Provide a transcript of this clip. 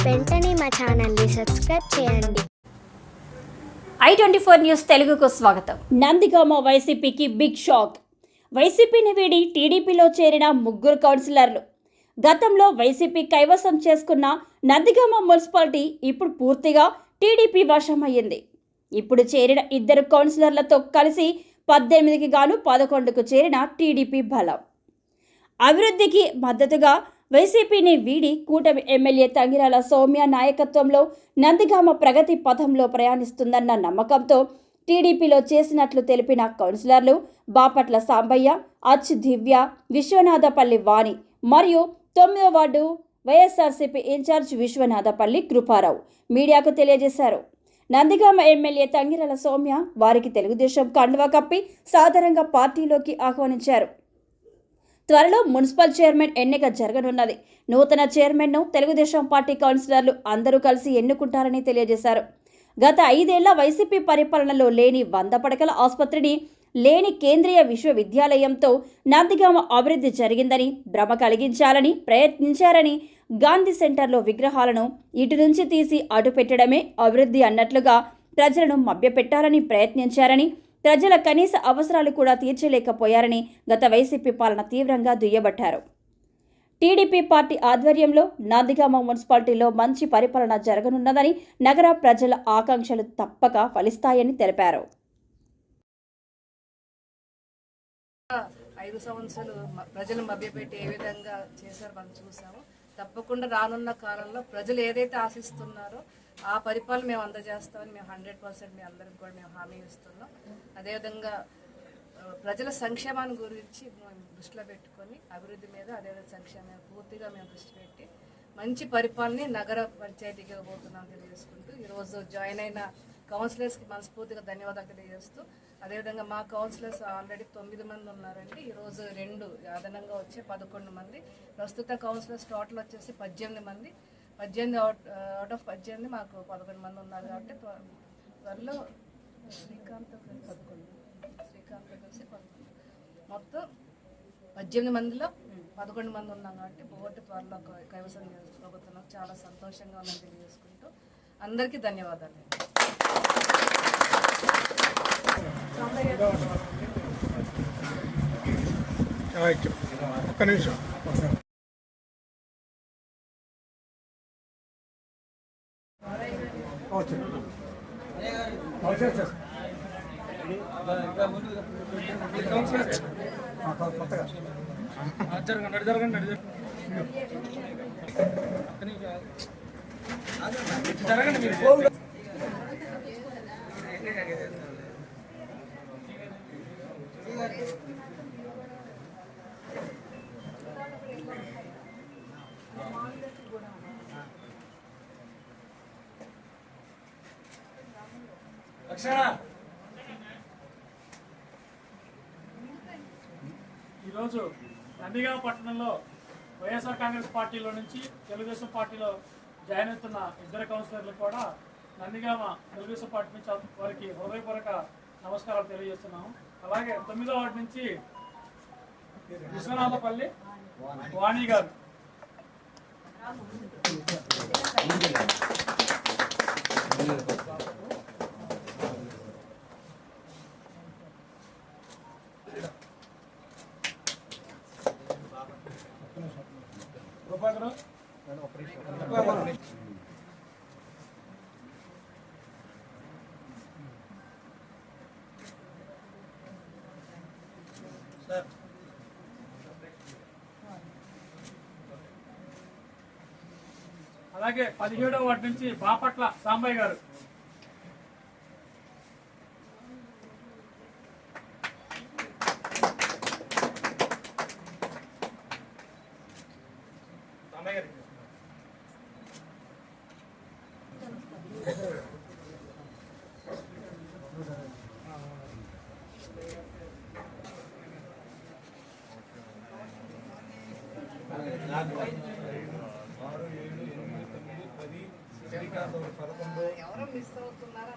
వెంటనే మా ఛానల్ని సబ్స్క్రైబ్ చేయండి. i24 న్యూస్ తెలుగుకు స్వాగతం. నందిగామ వైసీపీకి బిగ్ షాక్. వైసీపీని వీడి టీడీపీలో చేరిన 3 కౌన్సిలర్లు. గతంలో వైసీపీ కైవసం చేసుకున్న నందిగామ మున్సిపాలిటీ ఇప్పుడు పూర్తిగా టీడీపీ వశమయ్యింది. ఇప్పుడు చేరిన 2 కౌన్సిలర్లతో కలిసి 18కి గాను 11కు చేరిన టీడీపీ బలం. అభివృద్ధికి మద్దతుగా వైసీపీని వీడి కూటమి ఎమ్మెల్యే తంగిరాల సౌమ్య నాయకత్వంలో నందిగామ ప్రగతి పథంలో ప్రయాణిస్తుందన్న నమ్మకంతో టీడీపీలో చేసినట్లు తెలిపిన కౌన్సిలర్లు బాపట్ల సాంబయ్య, అచ్ దివ్య, విశ్వనాథపల్లి వాణి మరియు 9వ వార్డు వైఎస్ఆర్సీపీ ఇన్ఛార్జ్ విశ్వనాథపల్లి కృపారావు మీడియాకు తెలియజేశారు. నందిగామ ఎమ్మెల్యే తంగిరాల సౌమ్య వారికి తెలుగుదేశం కండువా కప్పి సాధారణంగా పార్టీలోకి ఆహ్వానించారు. త్వరలో మున్సిపల్ చైర్మన్ ఎన్నిక జరగనున్నది. నూతన చైర్మన్ను తెలుగుదేశం పార్టీ కౌన్సిలర్లు అందరూ కలిసి ఎన్నుకుంటారని తెలియజేశారు. గత 5 ఏళ్ల వైసీపీ పరిపాలనలో లేని 100 పడకల ఆసుపత్రిని, లేని కేంద్రీయ విశ్వవిద్యాలయంతో నందిగామ అభివృద్ధి జరిగిందని భ్రమ కలిగించాలని ప్రయత్నించారని, గాంధీ సెంటర్లో విగ్రహాలను ఇటు నుంచి తీసి అటు పెట్టడమే అభివృద్ధి అన్నట్లుగా ప్రజలను మభ్యపెట్టాలని ప్రయత్నించారని, ప్రజల కనీస అవసరాలు కూడా తీర్చలేకపోయారని గత వైసీపీ పాలన తీవ్రంగా దుయ్యబట్టారు. టీడీపీ పార్టీ ఆధ్వర్యంలో నందిగామ మున్సిపాలిటీలో మంచి పరిపాలన జరగనున్నదని, నగర ప్రజల ఆకాంక్షలు తప్పక ఫలిస్తాయని తెలిపారు. 5 సంవత్సరాలు ప్రజలు మభ్యపెట్టి ఏ విధంగా చేశారో మనం చూసాము. తప్పకుండా రానున్న కాలంలో ప్రజలు ఏదైతే ఆశిస్తున్నారో ఆ పరిపాలన మేము అందజేస్తామని మేము 100% మీ అందరికి కూడా మేము హామీ ఇస్తున్నాం. అదేవిధంగా ప్రజల సంక్షేమాన్ని గురించి మేము దృష్టిలో పెట్టుకొని అభివృద్ధి మీద, అదేవిధంగా సంక్షేమం పూర్తిగా మేము దృష్టి పెట్టి మంచి పరిపాలన నగర పంచాయతీకి ఇవ్వబోతున్నాం తెలియజేసుకుంటూ ఈరోజు జాయిన్ అయిన కౌన్సిలర్స్కి మనస్ఫూర్తిగా ధన్యవాదాలు తెలియజేస్తూ, అదేవిధంగా మా కౌన్సిలర్స్ ఆల్రెడీ 9 మంది ఉన్నారండి. ఈరోజు 2 అదనంగా వచ్చే 11 మంది. ప్రస్తుత కౌన్సిలర్స్ టోటల్ వచ్చేసి 18 మంది. 18 అవుట్ ఆఫ్ 18 మాకు 11 మంది ఉన్నారు. కాబట్టి త్వరలో శ్రీకాంత్ కలిసి 11 మొత్తం 18 మందిలో 11 మంది ఉన్నాం. కాబట్టి బోర్డు త్వరలో కైవసం చేసుకోబోతున్నాం. చాలా సంతోషంగా ఉందని తెలియజేసుకుంటూ అందరికీ ధన్యవాదాలు. ఒక్క నిమిషం. జరగండి మీరు. ఈరోజు నందిగామ పట్టణంలో వైఎస్ఆర్ కాంగ్రెస్ పార్టీలో నుంచి తెలుగుదేశం పార్టీలో జాయిన్ అవుతున్న 2 కౌన్సిలర్లు కూడా నందిగామ తెలుగుదేశం పార్టీ నుంచి వారికి హృదయపూర్వక నమస్కారాలు తెలియజేస్తున్నాము. అలాగే 9వ వార్డు నుంచి విశ్వనాథపల్లి వాణి గారు, అలాగే 17వ వార్డు నుంచి బాపట్ల సాంబయ్య గారు, ఎవరో మిస్ అవుతున్నారా?